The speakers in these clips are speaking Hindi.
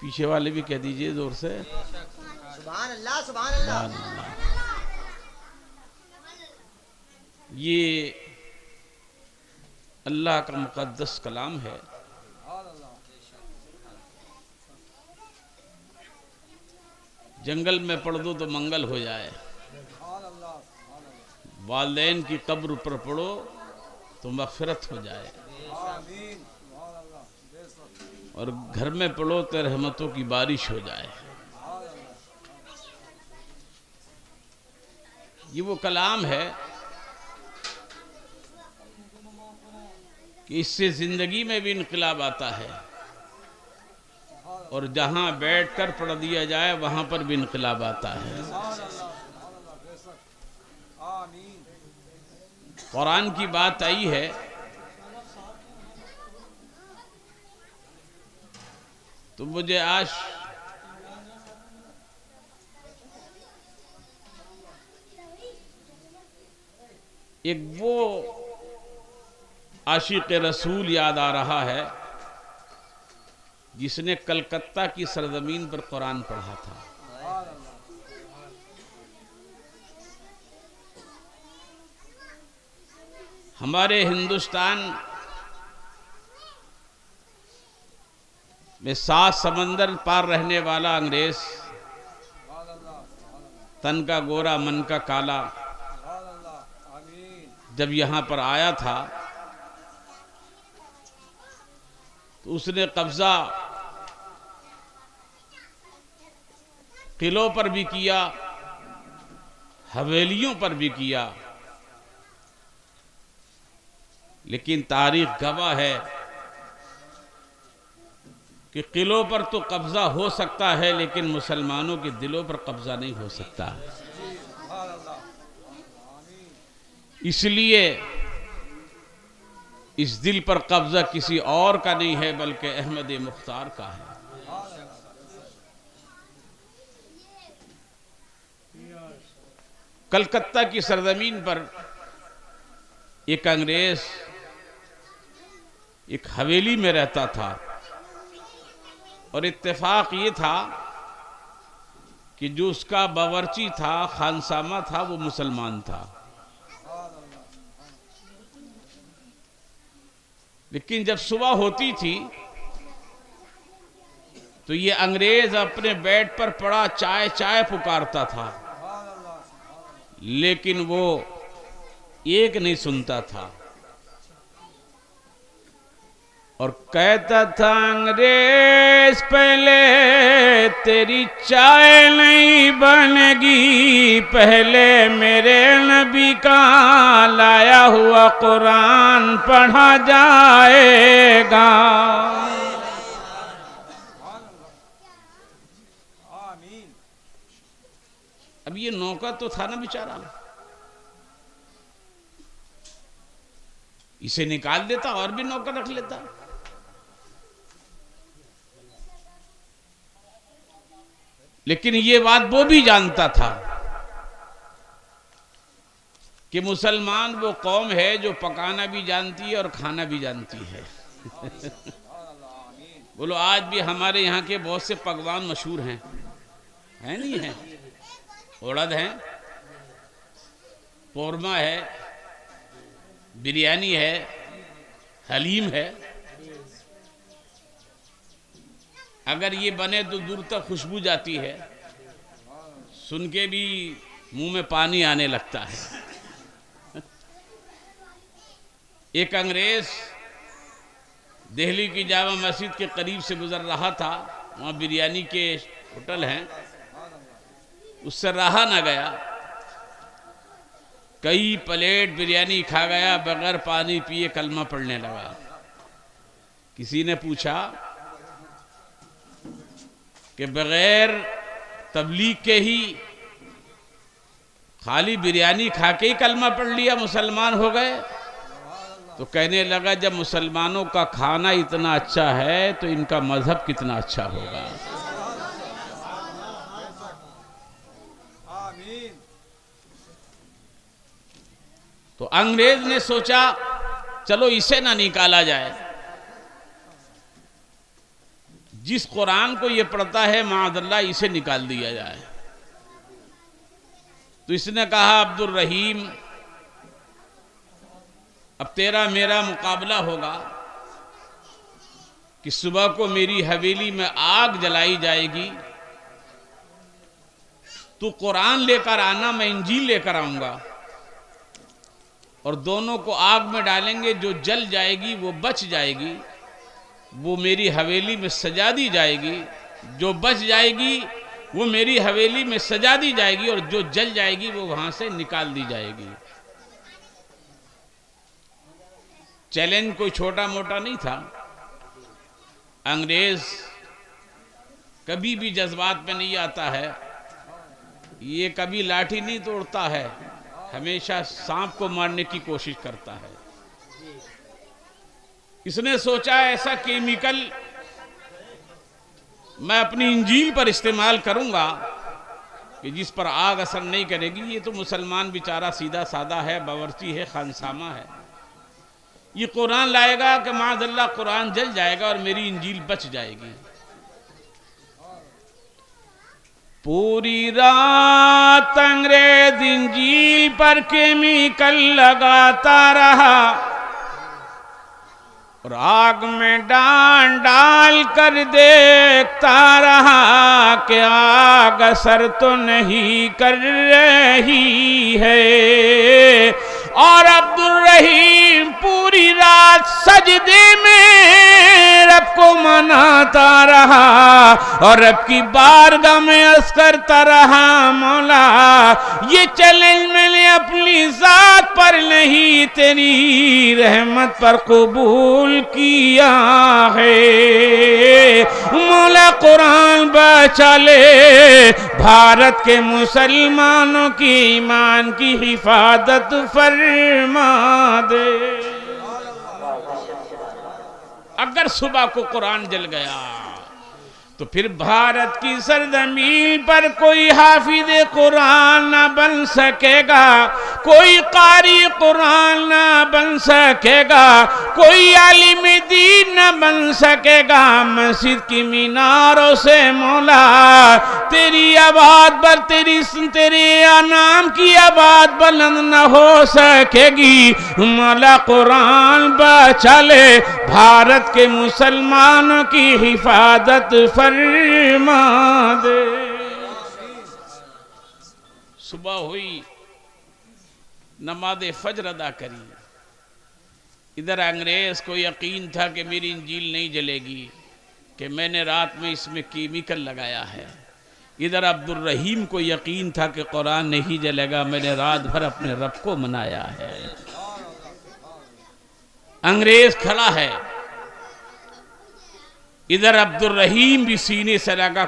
पीछे वाले भी कह दीजिए जोर से सुभान अल्लाह सुभान अल्लाह। ये अल्लाह का मुक़द्दस कलाम है। जंगल में पढ़ दो तो मंगल हो जाए, वालिदैन की कब्र पर पढ़ो तो मग़फ़िरत हो जाए, और घर में पढ़ो तो रहमतों की बारिश हो जाए। ये वो कलाम है कि इससे जिंदगी में भी इनकलाब आता है, और जहां बैठकर पढ़ दिया जाए वहां पर भी इनकलाब आता है। कुरान की बात आई है तो मुझे आज एक वो आशिक रसूल याद आ रहा है जिसने कलकत्ता की सरजमीन पर कुरान पढ़ा था। हमारे हिंदुस्तान में 7 समंदर पार रहने वाला अंग्रेज, तन का गोरा मन का काला, जब यहाँ पर आया था तो उसने कब्जा किलों पर भी किया, हवेलियों पर भी किया, लेकिन तारीख गवाह है कि किलों पर तो कब्जा हो सकता है लेकिन मुसलमानों के दिलों पर कब्जा नहीं हो सकता। इसलिए इस दिल पर कब्जा किसी और का नहीं है बल्कि अहमद मुख्तार का है। कलकत्ता की सरजमीन पर एक अंग्रेज एक हवेली में रहता था, और इत्तेफाक ये था कि जो उसका बावर्ची था, खानसामा था, वो मुसलमान था। लेकिन जब सुबह होती थी तो ये अंग्रेज अपने बेड पर पड़ा चाय चाय पुकारता था, लेकिन वो एक नहीं सुनता था और कहता था, अंग्रेज पहले तेरी चाय नहीं बनेगी, पहले मेरे नबी का लाया हुआ कुरान पढ़ा जाएगा। अब ये नौकर तो था ना बेचारा, इसे निकाल देता और भी नौकर रख लेता। लेकिन ये बात वो भी जानता था कि मुसलमान वो कौम है जो पकाना भी जानती है और खाना भी जानती है। बोलो आज भी हमारे यहाँ के बहुत से पकवान मशहूर हैं, है नहीं है? उड़द है, कौरमा है, बिरयानी है, हलीम है। अगर ये बने तो दूर तक खुशबू जाती है, सुन के भी मुंह में पानी आने लगता है। एक अंग्रेज दिल्ली की जामा मस्जिद के करीब से गुजर रहा था, वहाँ बिरयानी के होटल है, उससे रहा ना गया, कई प्लेट बिरयानी खा गया, बगैर पानी पिए कलमा पढ़ने लगा। किसी ने पूछा कि बगैर तबलीग के ही खाली बिरयानी खा के ही कलमा पढ़ लिया, मुसलमान हो गए? तो कहने लगा जब मुसलमानों का खाना इतना अच्छा है तो इनका मजहब कितना अच्छा होगा। तो अंग्रेज ने सोचा चलो इसे ना निकाला जाए, जिस कुरान को ये पढ़ता है माअज़ल्लाह इसे निकाल दिया जाए। तो इसने कहा अब्दुल रहीम, अब तेरा मेरा मुकाबला होगा कि सुबह को मेरी हवेली में आग जलाई जाएगी, तू कुरान लेकर आना, मैं इंजील लेकर आऊंगा, और दोनों को आग में डालेंगे, जो जल जाएगी वो बच जाएगी, वो मेरी हवेली में सजा दी जाएगी, जो बच जाएगी वो मेरी हवेली में सजा दी जाएगी, और जो जल जाएगी वो वहां से निकाल दी जाएगी। चैलेंज कोई छोटा मोटा नहीं था। अंग्रेज कभी भी जज्बात में नहीं आता है, ये कभी लाठी नहीं तोड़ता है, हमेशा सांप को मारने की कोशिश करता है। इसने सोचा ऐसा केमिकल मैं अपनी इंजील पर इस्तेमाल करूंगा कि जिस पर आग असर नहीं करेगी। ये तो मुसलमान बेचारा सीधा सादा है, बावर्ची है, खानसामा है, ये कुरान लाएगा कि माअज़ल्लाह कुरान जल जाएगा और मेरी इंजील बच जाएगी। पूरी रात अंग्रेज इंजील पर केमिकल लगाता रहा और आग में डाल कर देखता रहा कि आग असर तो नहीं कर रही है। और अब्दुल रहीम पूरी रात सजदे में रब को मनाता रहा और रब की बारगाह में अर्ज़ करता रहा, मौला ये चैलेंज मैंने अपनी जात पर नहीं तेरी रहमत पर कबूल किया है। मौला कुरान बचा ले, भारत के मुसलमानों की ईमान की हिफाजत फरमा दे। अगर सुबह को कुरान जल गया तो फिर भारत की सरजमीन पर कोई हाफिज कुरान ना बन सकेगा, कोई कारी कुरान ना बन सकेगा, कोई आलिम दीन ना बन सकेगा। मस्जिद की मीनारों से मौला तेरी आवाज पर तेरे नाम की आवाज बुलंद न हो सकेगी। मौला कुरान बचा ले, भारत के मुसलमानों की हिफाजत फरमा दे। सुबह हुई, नमाज़े फजर अदा करी। इधर अंग्रेज को यकीन था कि मेरी इंजील नहीं जलेगी, कि मैंने रात में इसमें केमिकल लगाया है। इधर अब्दुल रहीम को यकीन था कि कुरान नहीं जलेगा, मैंने रात भर अपने रब को मनाया है। अंग्रेज खड़ा है, इधर अब्दुल रहीम भी सीने से लगा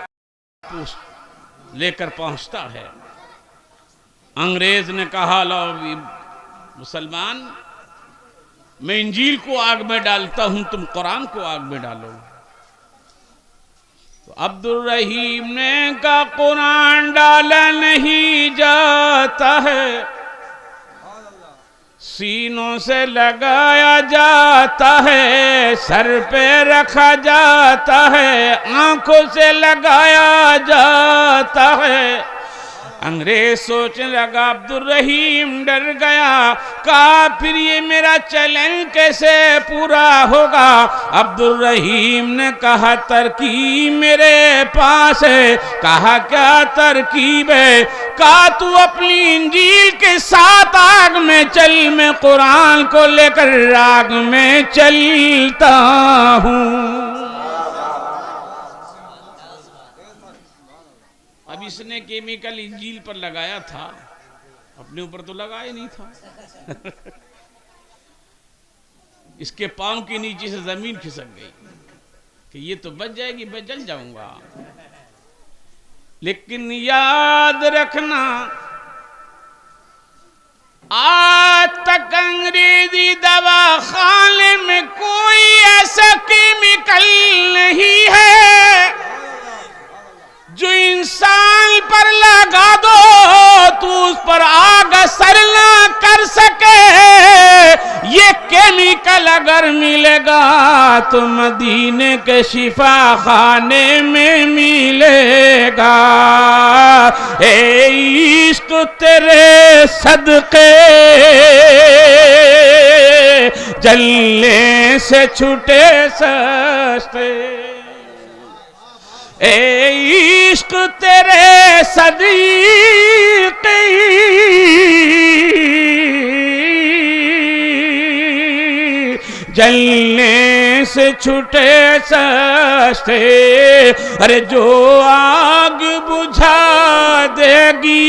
लेकर पहुंचता है। अंग्रेज ने कहा, लो मुसलमान, मैं इंजील को आग में डालता हूं, तुम कुरान को आग में डालो। तो अब्दुल रहीम ने कहा, कुरान डाला नहीं जाता है, सीनों से लगाया जाता है, सर पे रखा जाता है, आंखों से लगाया जाता है। अंग्रेज सोचने लगा, अब्दुल रहीम डर गया, कहा फिर ये मेरा चैलेंज कैसे पूरा होगा। अब्दुल रहीम ने कहा, तरकीब मेरे पास है। कहा क्या तरकीब है? कहा तू अपनी इंजील के साथ आग में चल, मैं कुरान को लेकर आग में चलता हूँ। अब इसने केमिकल इंजील पर लगाया था, अपने ऊपर तो लगाया नहीं था। इसके पांव के नीचे से जमीन खिसक गई कि ये तो बच जाएगी, मैं जल जाऊंगा। लेकिन याद रखना, आज तक अंग्रेजी दवा खाने में कोई ऐसा केमिकल नहीं है जो इंसान पर लगा दो तो उस पर आग असर ना कर सके। ये केमिकल अगर मिलेगा तो मदीने के शिफा खाने में मिलेगा। ए इश्क तेरे सदके जलने से छूटे सस्ते, ए इश्क तेरे सदके जलने से छूटे सस्ते। अरे जो आग बुझा देगी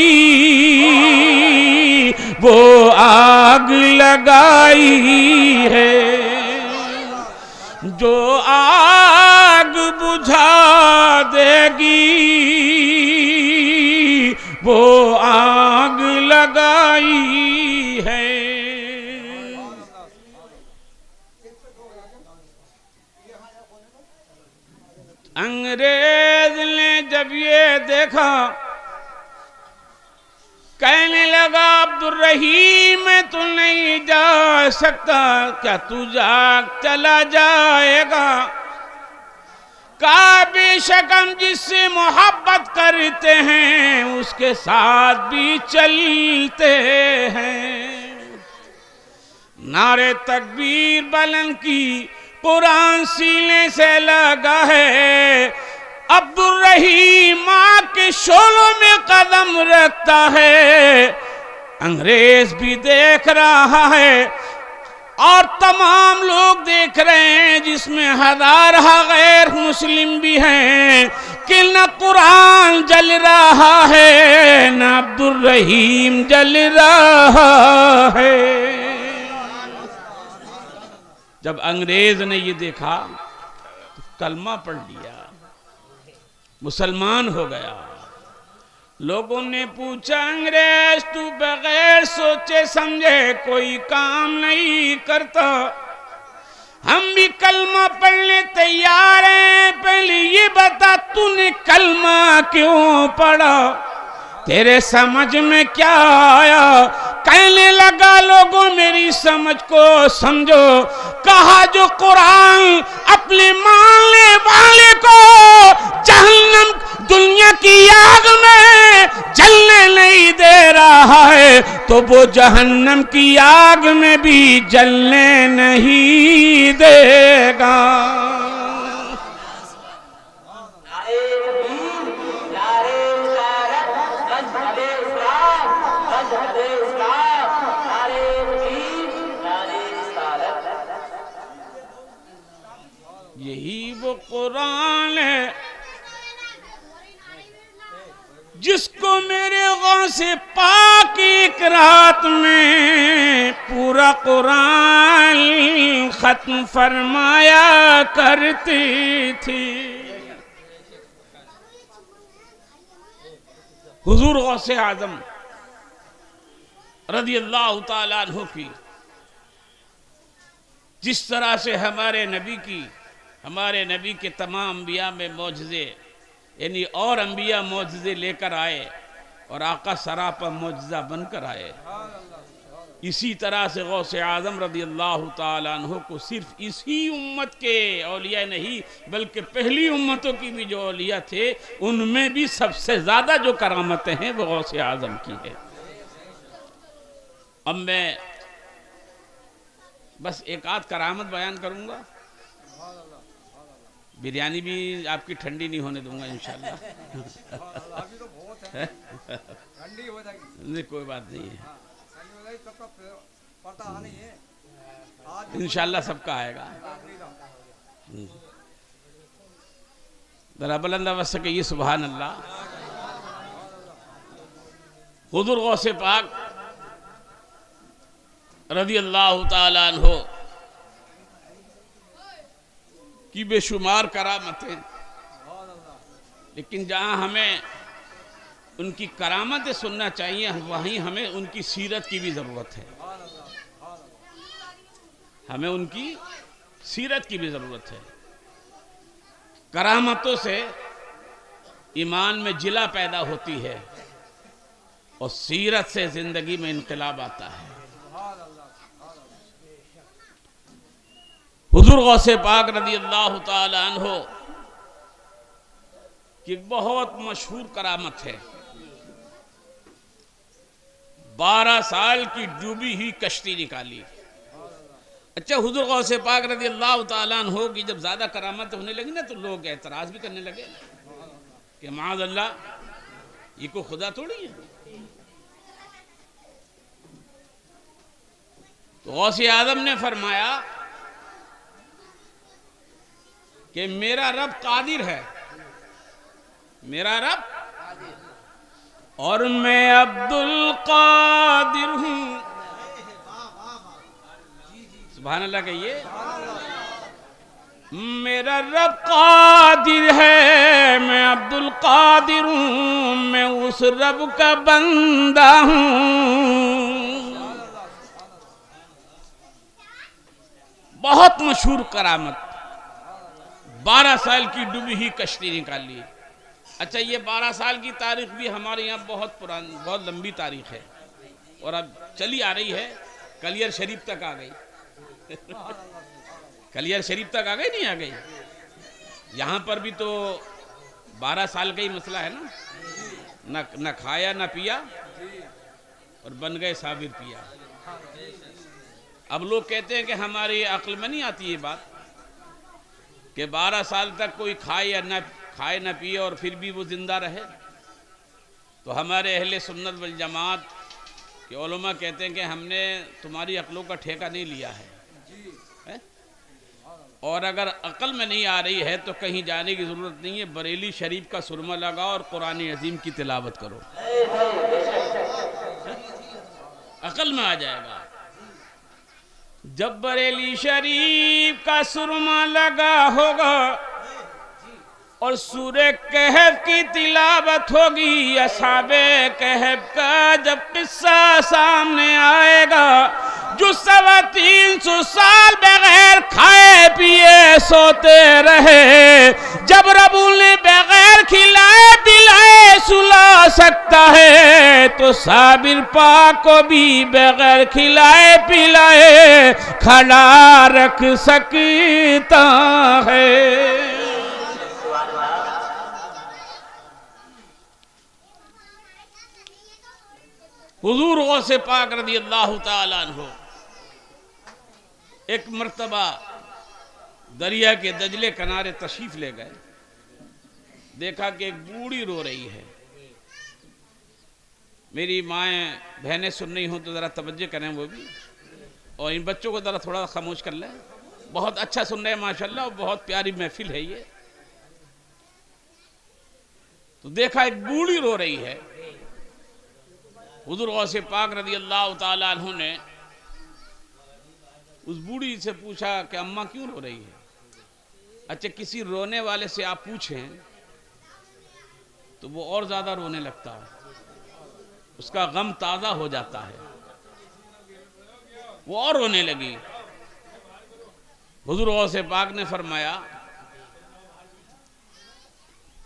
वो आग लगाई है, जो आग बुझा देगी वो आग लगाई है। अंग्रेज ने जब ये देखा, कहने लगा अब्दुल रहीम तू नहीं जा सकता, क्या तू जाग चला जाएगा? का बेशक हम जिससे मोहब्बत करते हैं उसके साथ भी चलते हैं। नारे तकबीर बुलंद की, कुरान सीने से लगा है। अब्दुल रहीम माँ के शोलों में कदम रखता है, अंग्रेज भी देख रहा है और तमाम लोग देख रहे हैं, जिसमें हजार गैर मुस्लिम भी हैं कि न कुरान जल रहा है न अब्दुल रहीम जल रहा है। जब अंग्रेज ने ये देखा तो कलमा पढ़ लिया, मुसलमान हो गया। लोगों ने पूछा अंग्रेज तू बगैर सोचे समझे कोई काम नहीं करता, हम भी कलमा पढ़ने तैयार हैं, पहले ये बता तूने कलमा क्यों पढ़ा, तेरे समझ में क्या आया? कहने लगा लोगों मेरी समझ को समझो, कहा जो कुरान अपने मानने वाले को जहन्नम दुनिया की आग में जलने नहीं दे रहा है तो वो जहन्नम की आग में भी जलने नहीं देगा। यही वो कुरान है जिसको मेरे गौसे पाक एक रात में पूरा कुरान खत्म फरमाया करती थी। हुजूर गौसे आजम रज़ियल्लाहु ताला अन्हु की जिस तरह से हमारे नबी के तमाम अंबिया में मौजज़े यानी और अंबिया मौजज़े लेकर आए और आका सरापा मौजज़ा बनकर आए, इसी तरह से गौसे आज़म रज़ियल्लाहु ताला अन्हु को सिर्फ इसी उम्मत के औलिया नहीं बल्कि पहली उम्मतों की भी जो औलिया थे उनमें भी सबसे ज़्यादा जो करामतें हैं वो गौसे आज़म की है। अब मैं बस एक आध करामत बयान करूँगा, बिरयानी भी आपकी ठंडी नहीं होने दूंगा इंशाल्लाह। अभी तो बहुत है, ठंडी हो जाएगी। नहीं कोई बात नहीं है, इंशाल्लाह सबका आएगा। जरा बुलंद आवाज़ से कहिए सुभान अल्लाह। हुजूर गौसे पाक रज़ी अल्लाह ताला अन्हो की बेशुमार करामतें, लेकिन जहाँ हमें उनकी करामतें सुनना चाहिए वहीं हमें उनकी सीरत की भी ज़रूरत है। हमें उनकी सीरत की भी ज़रूरत है। करामतों से ईमान में जिला पैदा होती है और सीरत से ज़िंदगी में इनकलाब आता है। हुजूर गौसे पाक रज़ी अल्लाह ताला अन्हो की बहुत मशहूर करामत है। 12 साल की डूबी हुई कश्ती निकाली। अच्छा, हुजूर गौसे पाक रज़ी अल्लाह ताला अन्हो की जब ज़्यादा करामत होने लगी ना तो लोग एतराज़ भी करने लगे कि माज़ अल्लाह, ये को खुदा थोड़ी है। तो गौसे आज़म ने फरमाया कि मेरा रब कादिर है, मेरा रब, और मैं अब्दुल कादिर हूं। सुभान अल्लाह कहिए। मेरा रब कादिर है, मैं अब्दुल कादिर हूं, मैं उस रब का बंदा हूं। बहुत मशहूर करामत। 12 साल की डूबी ही कश्ती निकाली। अच्छा, ये 12 साल की तारीख भी हमारे यहाँ बहुत पुरानी, बहुत लंबी तारीख है और अब चली आ रही है। कलियर शरीफ तक आ गई। कलियर शरीफ तक आ गई, नहीं आ गई? यहाँ पर भी तो 12 साल का ही मसला है ना, न खाया न पिया और बन गए साबिर पिया। अब लोग कहते हैं कि हमारी अक्ल में नहीं आती ये बात कि 12 साल तक कोई खाए न पिए और फिर भी वो जिंदा रहे। तो हमारे अहले सुन्नत वल जमात के उलमा कहते हैं कि हमने तुम्हारी अक्लों का ठेका नहीं लिया है, और अगर अक्ल में नहीं आ रही है तो कहीं जाने की ज़रूरत नहीं है। बरेली शरीफ का सुरमा लगाओ और कुरान अजीम की तिलावत करो, अक्ल में आ जाएगा। जब बरेली शरीफ का सुरमा लगा होगा और सूरे कहफ की तिलावत होगी, असहाबे कहफ का जब किस्सा सामने आएगा, जो 350 साल बगैर खाए पिए सोते रहे, जब रबुल बगैर खिलाए पिलाए सुला सकता है, तो साबिर पाक को भी बगैर खिलाए पिलाए खड़ा रख सकता है। हुजूर गौसे पाक रज़ी अल्लाह ताला अन्हो एक मर्तबा दरिया के दजले किनारे तशरीफ ले गए। देखा कि एक बूढ़ी रो रही है। मेरी माएँ बहनें सुन रही हों तो ज़रा तवज्जो करें वो भी, और इन बच्चों को ज़रा थोड़ा खामोश कर लें। बहुत अच्छा सुन रहे हैं माशाल्लाह, और बहुत प्यारी महफिल है ये। तो देखा एक बूढ़ी रो रही है। हुजूर गौसे पाक रज़ी अल्लाह ताला अन्हु ने उस बूढ़ी से पूछा कि अम्मा क्यों रो रही है? अच्छा, किसी रोने वाले से आप पूछें तो वो और ज़्यादा रोने लगता है, उसका गम ताज़ा हो जाता है, वो और रोने लगी। हुजूर गौसे पाक ने फरमाया,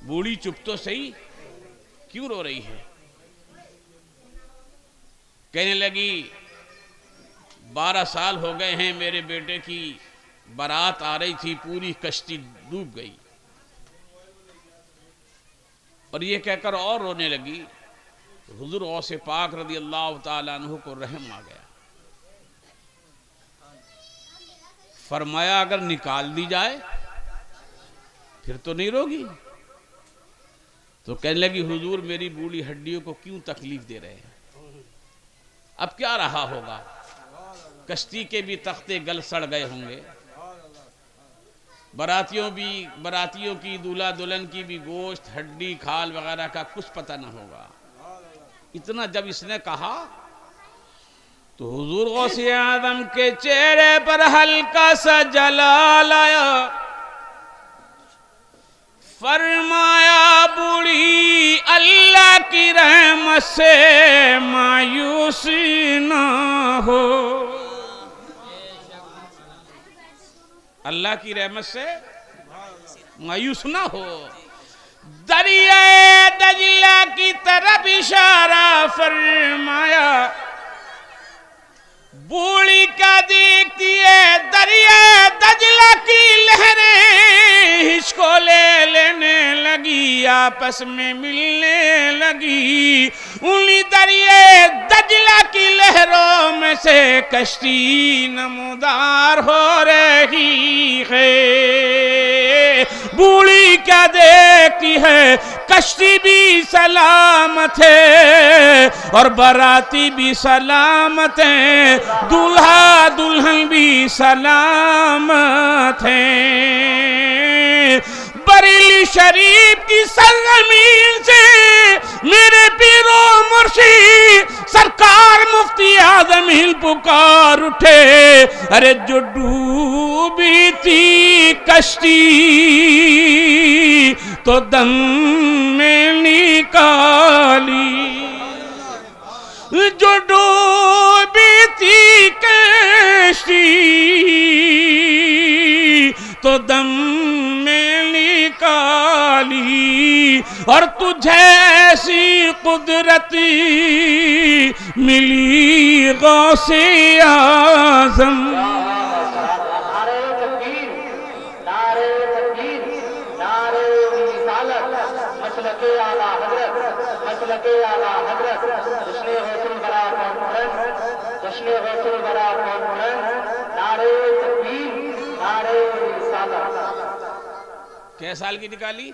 बूढ़ी चुप तो सही, क्यों रो रही है? कहने लगी, 12 साल हो गए हैं मेरे बेटे की बारात आ रही थी, पूरी कश्ती डूब गई। और ये कहकर और रोने लगी। हुजूर गौसे पाक रज़ी अल्लाह ताला अन्हु को रहम आ गया। फरमाया, अगर निकाल दी जाए फिर तो नहीं रोगी। तो कहने लगी, हुजूर मेरी बूढ़ी हड्डियों को क्यों तकलीफ दे रहे हैं? अब क्या रहा होगा, कश्ती के भी तख्ते गल सड़ गए होंगे, बरातियों की दूल्हा दुल्हन की भी गोश्त हड्डी खाल वगैरह का कुछ पता ना होगा। इतना जब इसने कहा तो हुजूर गौसे आदम के चेहरे पर हल्का सा जलाल आया। फरमाया बूढ़ी अल्लाह की रहमत से मायूस ना हो, अल्लाह की रहमत से मायूस ना हो। दरिया दजला की तरफ इशारा फरमाया। बूढ़ी का देखती है दरिया दजला की लहरें इसको ले लेने लगी, आपस में मिलने लगी। उन्हीं दरिया दजला की लहरों में से कश्ती नमदार हो रही है। बूढ़ी क्या देखती है, कश्ती भी सलामत है और बाराती भी सलामत है, दूल्हा दुल्हन भी सलामत है। बरेली शरीफ की सरजमीन से मेरे पीरो मुर्शिद सरकार मुफ्ती आजम हिंद पुकार उठे। अरे जो डूबी थी कश्ती तो दम में निकाली, जो डूबी थी कश्ती तो दम में निकाली। और तुझे ऐसी कुदरती मिली गौसे आज़म। क्या साल की निकाली?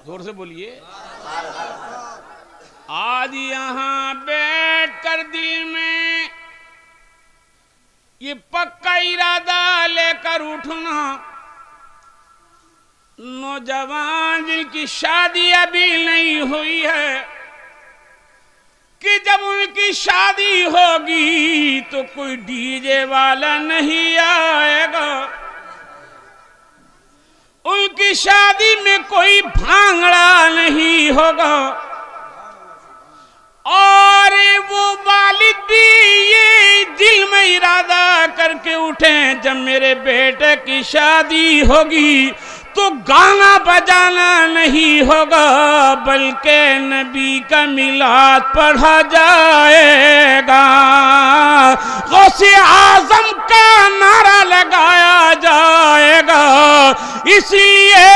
जोर से बोलिए। आज यहाँ बैठ कर दिल में ये पक्का इरादा लेकर उठना, नौजवान जिनकी शादी अभी नहीं हुई है, कि जब उनकी शादी होगी तो कोई डीजे वाला नहीं आएगा, उनकी शादी में कोई भांगड़ा नहीं होगा। और वो वालिद भी ये दिल में इरादा करके उठे, जब मेरे बेटे की शादी होगी तो गाना बजाना नहीं होगा, बल्कि नबी का मिलाद पढ़ा जाएगा, गौसे आजम का नारा लगाया जाएगा। इसलिए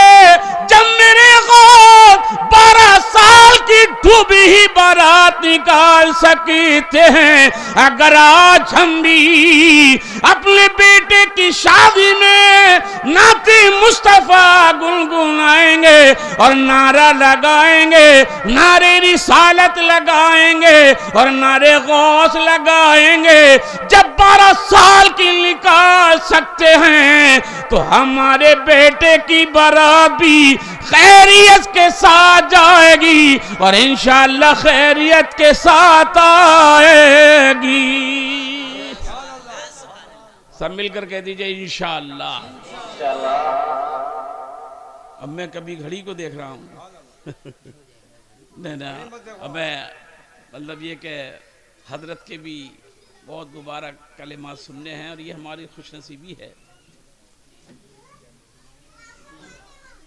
जब मेरे गौस 12 साल की डूबी ही बारात निकाल सकते हैं, अगर आज हम भी अपने बेटे की शादी में नाते मुस्तफा गुनगुनाएंगे और नारा लगाएंगे, नारे रिसालत लगाएंगे और नारे गौस लगाएंगे, जब 12 साल की निकाल सकते हैं तो हमारे बेटे की बारात भी खैरियत के साथ जाएगी और इंशाअल्लाह खैरियत के साथ आएगी। सब मिलकर कह दीजिए इंशाअल्लाह। अब मैं कभी घड़ी को देख रहा हूँ नहीं ना, अब मैं मतलब ये कि हजरत के भी बहुत मुबारक कलिमात सुनने हैं और ये हमारी खुशनसीबी है।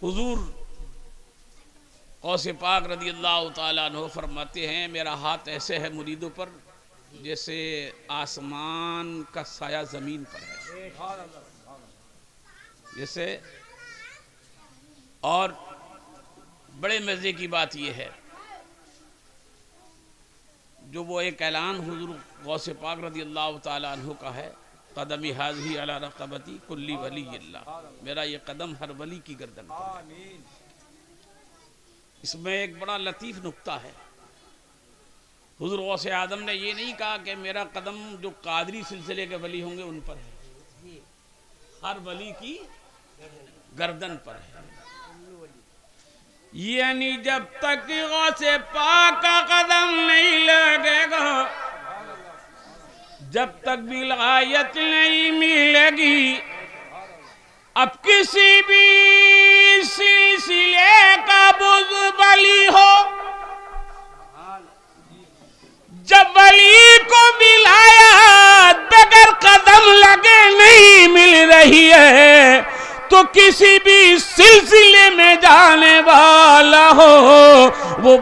हुजूर गौसे पाक रज़ियल्लाहु ताला अन्हु फरमाते हैं, मेरा हाथ ऐसे है मुरीदों पर जैसे आसमान का साया ज़मीन पर है जैसे। और बड़े मज़े की बात यह है, जो वो एक ऐलान हुजूर गौसे पाक रज़ियल्लाहु ताला अन्हु का है, कदमी हाज़ी अला रक़बती कुल्ली वली अल्लाह, मेरा ये कदम हर वली की गर्दन पर है। इसमें एक बड़ा लतीफ़ नुक्ता है। हुजूर गौसे आदम ने ये नहीं कहा कि मेरा कदम जो कादरी सिलसिले के वली होंगे उन पर है, हर वली की गर्दन पर है। यानी जब तक गौसे पाक का कदम नहीं लगेगा, जब तक विलायत नहीं मिलेगी, अब किसी भी सिलसिले का बुज़ वली हो, जब वली को विलायत बगैर कदम लगे नहीं मिल रही है, तो किसी भी सिलसिले में जाने वाला हो वो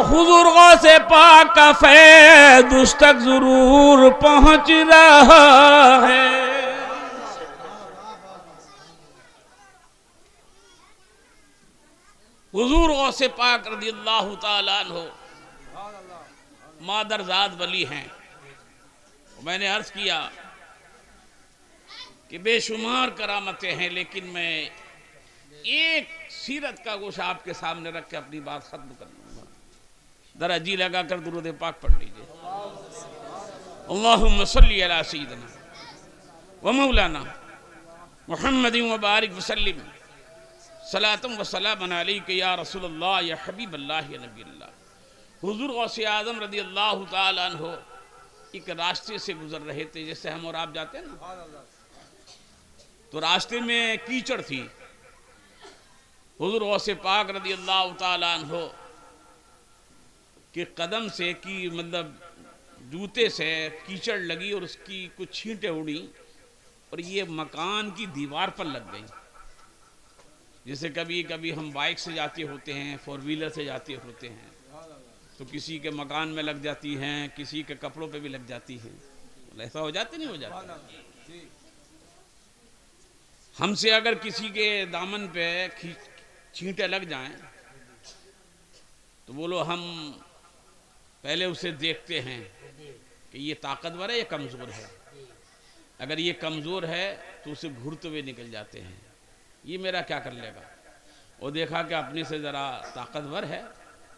हुजूर गौसे पाक का फैज़ उस तक जरूर पहुंच रहा है। हुजूर गौसे पाक रज़ियल्लाहु ताला अन्हु मादरजाद वली हैं। मैंने अर्ज किया कि बेशुमार करामतें हैं, लेकिन मैं एक सीरत का गोशा आपके सामने रख के अपनी बात खत्म कर लूंगा। जरा जी लगा कर दुरूद पाक पढ़ लीजिए। अल्लाहुम्मा सल्ली अला सय्यिदिना व मौलाना मुहम्मदिन व बारिक वसल्लिम सलातम व सलामन अलैका या रसूलल्लाह या हबीबल्लाह या नबील्लाह। हुजूर गौसे आज़म रज़ियल्लाहु ताला अन्हु एक रास्ते से गुजर रहे थे, जैसे हम और आप जाते हैं ना, तो रास्ते में कीचड़ थी। हुजूर गौसे पाक रज़ियल्लाहु ताला अन्हु के कदम से की मतलब जूते से कीचड़ लगी और उसकी कुछ छींटें उड़ी और ये मकान की दीवार पर लग गई। जैसे कभी कभी हम बाइक से जाते होते हैं, फोर व्हीलर से जाते होते हैं, तो किसी के मकान में लग जाती हैं, किसी के कपड़ों पे भी लग जाती हैं। ऐसा हो जाते नहीं हो जाता? हमसे अगर किसी के दामन पे छींटे लग जाएं तो बोलो हम पहले उसे देखते हैं कि ये ताकतवर है या कमज़ोर है। अगर ये कमज़ोर है तो उसे घूरते हुए निकल जाते हैं, ये मेरा क्या कर लेगा। और देखा कि अपने से ज़रा ताकतवर है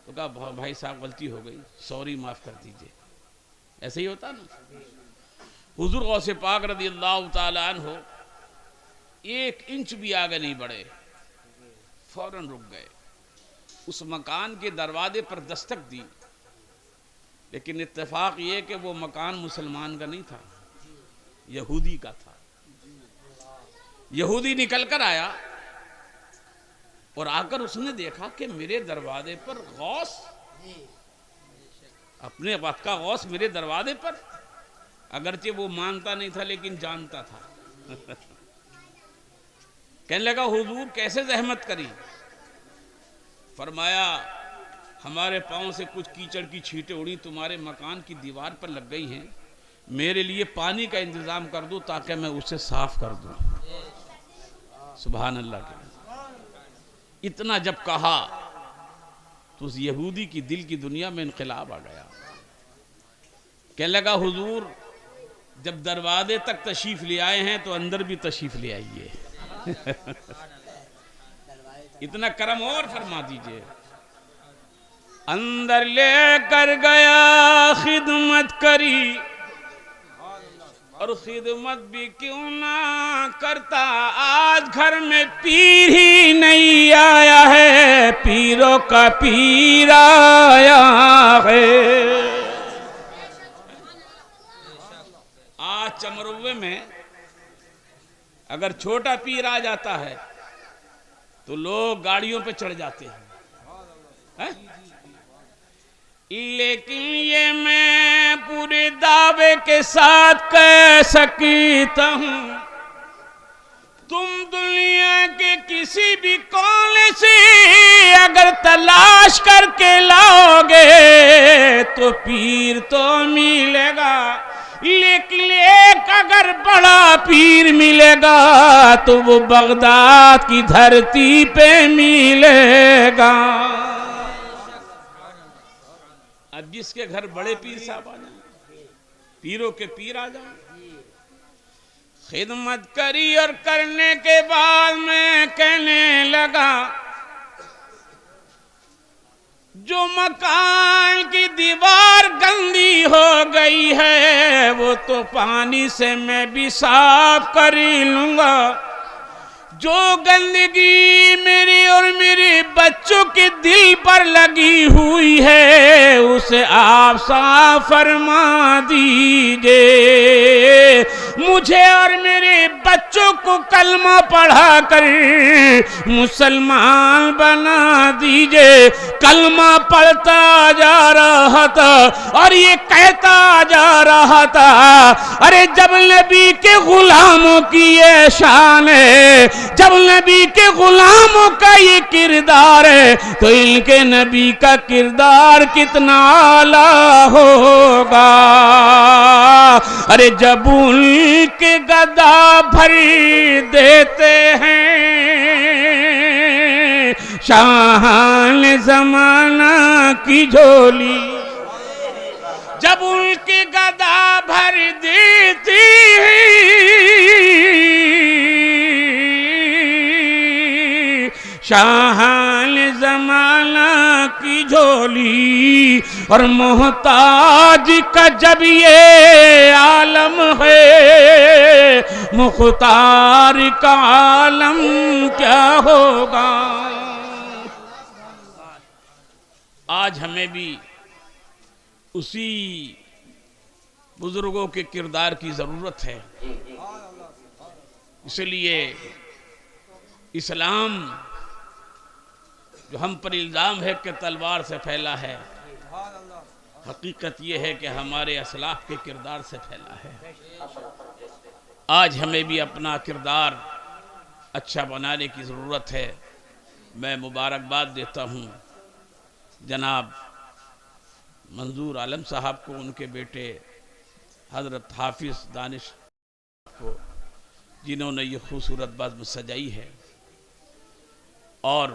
तो कहा भाई साहब गलती हो गई, सॉरी माफ़ कर दीजिए। ऐसे ही होता ना। हुजूर गौसे पाक रज़ियल्लाहु ताला अन्हु एक इंच भी आगे नहीं बढ़े, फौरन रुक गए। उस मकान के दरवाजे पर दस्तक दी, लेकिन इत्तेफाक ये कि वो मकान मुसलमान का नहीं था, यहूदी का था। यहूदी निकल कर आया और आकर उसने देखा कि मेरे दरवाजे पर गौस, अपने वक्त का गौस मेरे दरवाजे पर। अगरचे वो मानता नहीं था लेकिन जानता था। कहने लगा हुजूर कैसे जहमत करी। फरमाया हमारे पाँव से कुछ कीचड़ की छींटें उड़ी, तुम्हारे मकान की दीवार पर लग गई हैं, मेरे लिए पानी का इंतज़ाम कर दो ताकि मैं उसे साफ कर दूं। सुभान अल्लाह के। इतना जब कहा तो उस यहूदी की दिल की दुनिया में इनकलाब आ गया। कहने लगा हुजूर जब दरवाजे तक तशरीफ ले आए हैं तो अंदर भी तशरीफ ले आइए। इतना करम और फरमा दीजिए। अंदर लेकर गया, खिदमत करी, और खिदमत भी क्यों ना करता, आज घर में पीर ही नहीं आया है, पीरों का पीर आया है। आज चमरुवे में अगर छोटा पीर आ जाता है तो लोग गाड़ियों पे चढ़ जाते हैं, लेकिन ये मैं पूरे दावे के साथ कह सकता हूं, तुम दुनिया के किसी भी कोने से अगर तलाश करके लाओगे तो पीर तो मिलेगा, लेकिन एक अगर बड़ा पीर मिलेगा तो वो बगदाद की धरती पे मिलेगा। अब जिसके घर बड़े पीर साहब आ जाए, पीरों के पीर आ जाए। खिदमत करी और करने के बाद मैं कहने लगा जो मकान की दीवार गंदी हो गई है वो तो पानी से मैं भी साफ कर लूंगा, जो गंदगी मेरी और मेरे बच्चों के दिल पर लगी हुई है उसे आप साफ फरमा दीजिए। मुझे और मेरे बच्चों को कलमा पढ़ा कर मुसलमान बना दीजिए। कलमा पढ़ता जा रहा था और ये कहता जा रहा था, अरे जब नबी के गुलामों की ये शान है, जब नबी के गुलामों का ये किरदार है, तो इनके नबी का किरदार कितना आला होगा। अरे जब उनके गदा भर देते हैं शान जमाना की झोली, जब उनके गदा भर देती है शाहान जमाना की झोली, और मोहताज का जब ये आलम है मुख्तार का आलम क्या होगा। आज हमें भी उसी बुजुर्गों के किरदार की जरूरत है। इसलिए इस्लाम जो हम पर इल्ज़ाम है कि तलवार से फैला है, हकीकत यह है कि हमारे असलाफ के किरदार से फैला है। आज हमें भी अपना किरदार अच्छा बनाने की ज़रूरत है। मैं मुबारकबाद देता हूँ जनाब मंजूर आलम साहब को, उनके बेटे हज़रत हाफिज़ दानिश को, जिन्होंने ये खूबसूरत बज़्म सजाई है। और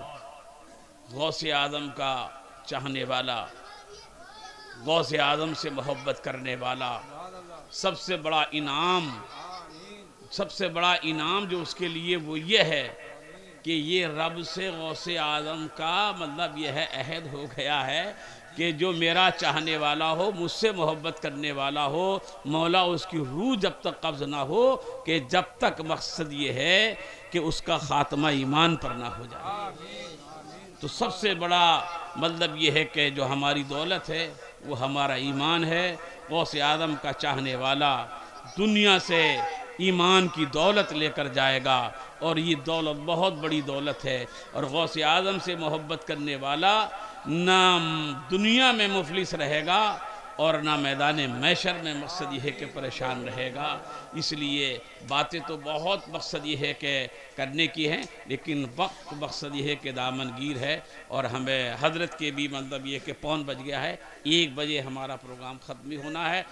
गौसे आज़म का चाहने वाला, गौसे आज़म से मोहब्बत करने वाला, सबसे बड़ा इनाम जो उसके लिए वो ये है कि ये रब से गौसे आज़म का मतलब यह है अहद हो गया है कि जो मेरा चाहने वाला हो, मुझसे मोहब्बत करने वाला हो, मौला उसकी रूह जब तक कब्ज़ ना हो, कि जब तक मकसद ये है कि उसका ख़ात्मा ईमान पर ना हो जाए। तो सबसे बड़ा मतलब ये है कि जो हमारी दौलत है वो हमारा ईमान है। गौसे आज़म का चाहने वाला दुनिया से ईमान की दौलत लेकर जाएगा, और ये दौलत बहुत बड़ी दौलत है। और गौसे आज़म से मोहब्बत करने वाला ना दुनिया में मुफलिस रहेगा और ना मैदान मैशर में मकसद ये है कि परेशान रहेगा। इसलिए बातें तो बहुत मकसद ये है कि करने की हैं, लेकिन वक्त मकसद ये है कि दामनगीर है। और हमें हजरत के भी मतलब ये कि 5 बज गया है, 1 बजे हमारा प्रोग्राम ख़त्म होना है।